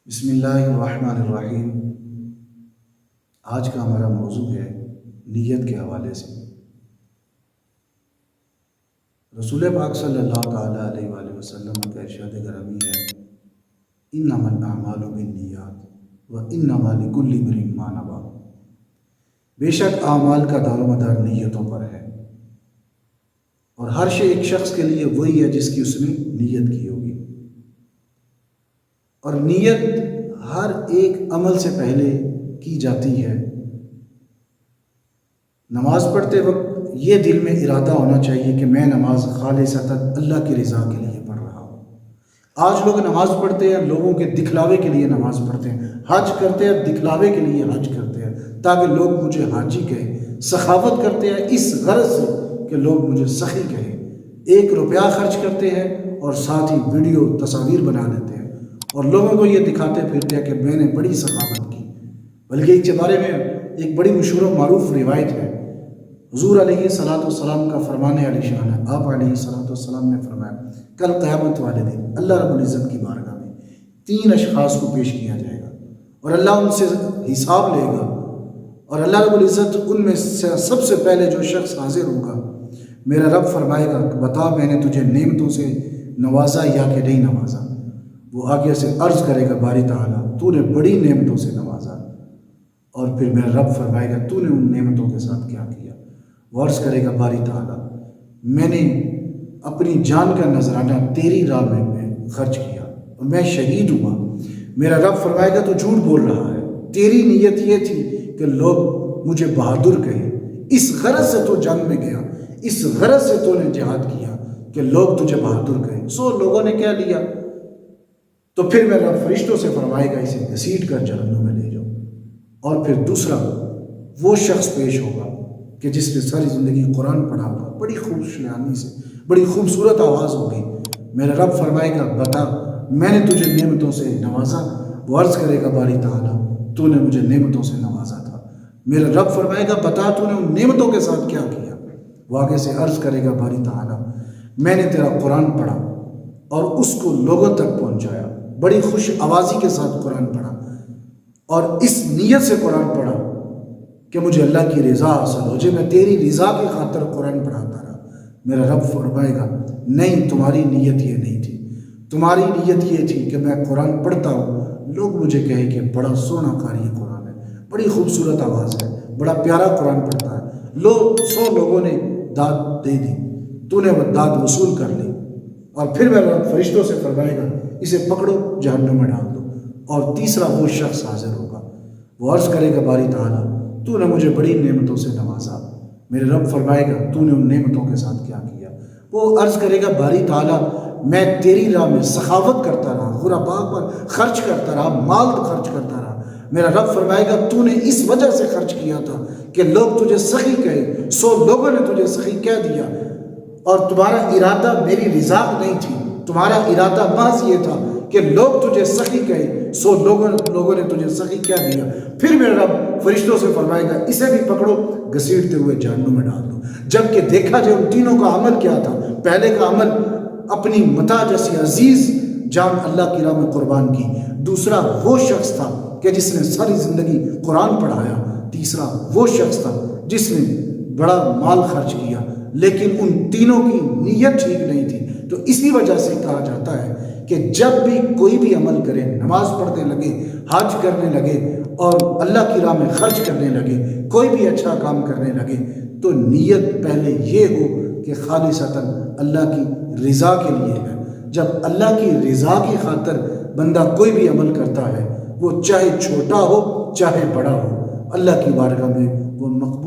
بسم اللہ الرحمن الرحیم۔ آج کا ہمارا موضوع ہے نیت کے حوالے سے۔ رسول پاک صلی اللہ تعالیٰ علیہ وآلہ وسلم کا ارشاد گرامی ہے، انما الاعمال بالنیات وانما لکل امرئ ما نویٰ۔ بے شک اعمال کا دار و مدار نیتوں پر ہے، اور ہر شے ایک شخص کے لیے وہی ہے جس کی اس نے نیت کی ہوگی۔ اور نیت ہر ایک عمل سے پہلے کی جاتی ہے۔ نماز پڑھتے وقت یہ دل میں ارادہ ہونا چاہیے کہ میں نماز خالصتاً اللہ کی رضا کے لیے پڑھ رہا ہوں۔ آج لوگ نماز پڑھتے ہیں لوگوں کے دکھلاوے کے لیے نماز پڑھتے ہیں، حج کرتے ہیں دکھلاوے کے لیے حج کرتے ہیں تاکہ لوگ مجھے حاجی کہیں، سخاوت کرتے ہیں اس غرض سے کہ لوگ مجھے سخی کہیں، 1 روپیہ خرچ کرتے ہیں اور ساتھ ہی ویڈیو تصاویر بنا لیتے ہیں اور لوگوں کو یہ دکھاتے پھرتے ہیں کہ میں نے بڑی سخاوت کی۔ بلکہ اس کے بارے میں ایک بڑی مشہور و معروف روایت ہے، حضور علیہ صلاۃ والسلام کا فرمان علی شان ہے۔ آپ علیہ صلاۃ والسلام نے فرمایا کل قیامت والے دن اللہ رب العزت کی بارگاہ میں 3 اشخاص کو پیش کیا جائے گا اور اللہ ان سے حساب لے گا، اور اللہ رب العزت ان میں سے سب سے پہلے جو شخص حاضر ہوگا، میرا رب فرمائے گا کہ بتا میں نے تجھے نعمتوں سے نوازا یا کہ نہیں نوازا۔ وہ آگے سے عرض کرے گا باری تعالیٰ تو نے بڑی نعمتوں سے نوازا، اور پھر میرا رب فرمائے گا تو نے ان نعمتوں کے ساتھ کیا کیا۔ وہ عرض کرے گا باری تعالیٰ میں نے اپنی جان کا نذرانہ تیری راہ میں خرچ کیا اور میں شہید ہوا۔ میرا رب فرمائے گا تو جھوٹ بول رہا ہے، تیری نیت یہ تھی کہ لوگ مجھے بہادر کہیں، اس غرض سے تو جنگ میں گیا، اس غرض سے تو نے جہاد کیا کہ لوگ تجھے بہادر کہیں، لوگوں نے کیا لیا؟ تو پھر میرا رب فرشتوں سے فرمائے گا اسے گھسیٹ کر جہنم میں لے جاؤ۔ اور پھر دوسرا وہ شخص پیش ہوگا کہ جس نے ساری زندگی قرآن پڑھا ہوگا، بڑی خوشنامی سے، بڑی خوبصورت آواز ہوگی۔ میرا رب فرمائے گا بتا میں نے تجھے نعمتوں سے نوازا؟ وہ عرض کرے گا باری تعالیٰ تو نے مجھے نعمتوں سے نوازا تھا۔ میرا رب فرمائے گا بتا تو نے ان نعمتوں کے ساتھ کیا کیا؟ وہ آگے سے عرض کرے گا باری تعالیٰ میں نے تیرا قرآن پڑھا اور اس کو لوگوں تک پہنچایا، بڑی خوش آوازی کے ساتھ قرآن پڑھا اور اس نیت سے قرآن پڑھا کہ مجھے اللہ کی رضا حاصل ہو جائے، میں تیری رضا کی خاطر قرآن پڑھاتا رہا۔ میرا رب فرمائے گا نہیں تمہاری نیت یہ نہیں تھی، تمہاری نیت یہ تھی کہ میں قرآن پڑھتا ہوں لوگ مجھے کہیں کہ بڑا سونا قاری قرآن ہے، بڑی خوبصورت آواز ہے، بڑا پیارا قرآن پڑھتا ہے، 100 لوگوں نے داد دے دی، تو نے وہ داد وصول کر لی۔ اور پھر میرا رب فرشتوں سے فرمائے گا اسے پکڑو جہنم میں ڈال دو۔ اور تیسرا وہ شخص حاضر ہوگا، وہ عرض کرے گا باری تعالیٰ تو نے مجھے بڑی نعمتوں سے نوازا۔ میرے رب فرمائے گا تو نے ان نعمتوں کے ساتھ کیا کیا؟ وہ عرض کرے گا باری تعالیٰ میں تیری راہ میں سخاوت کرتا رہا، غرباء پر خرچ کرتا رہا، مال خرچ کرتا رہا۔ میرا رب فرمائے گا تو نے اس وجہ سے خرچ کیا تھا کہ لوگ تجھے سخی کہیں، 100 لوگوں نے تجھے سخی کہہ دیا، اور تمہارا ارادہ میری رضا نہیں تھی، تمہارا ارادہ محض یہ تھا کہ لوگ تجھے سخی کہیں، 100 لوگوں نے تجھے سخی کہہ دیا۔ پھر میرا رب فرشتوں سے فرمائے گا اسے بھی پکڑو گھسیٹتے ہوئے جہنم میں ڈال دو۔ جبکہ دیکھا جائے ان تینوں کا عمل کیا تھا، پہلے کا عمل اپنی متاع جیسی عزیز جان اللہ کی راہ میں قربان کی، دوسرا وہ شخص تھا کہ جس نے ساری زندگی قرآن پڑھایا، تیسرا وہ شخص تھا جس نے بڑا مال خرچ کیا، لیکن ان تینوں کی نیت ٹھیک نہیں تھی۔ تو اسی وجہ سے کہا جاتا ہے کہ جب بھی کوئی بھی عمل کرے، نماز پڑھنے لگے، حج کرنے لگے اور اللہ کی راہ میں خرچ کرنے لگے، کوئی بھی اچھا کام کرنے لگے، تو نیت پہلے یہ ہو کہ خالصتاً اللہ کی رضا کے لیے ہے۔ جب اللہ کی رضا کی خاطر بندہ کوئی بھی عمل کرتا ہے، وہ چاہے چھوٹا ہو چاہے بڑا ہو، اللہ کی بارگاہ میں وہ مقبول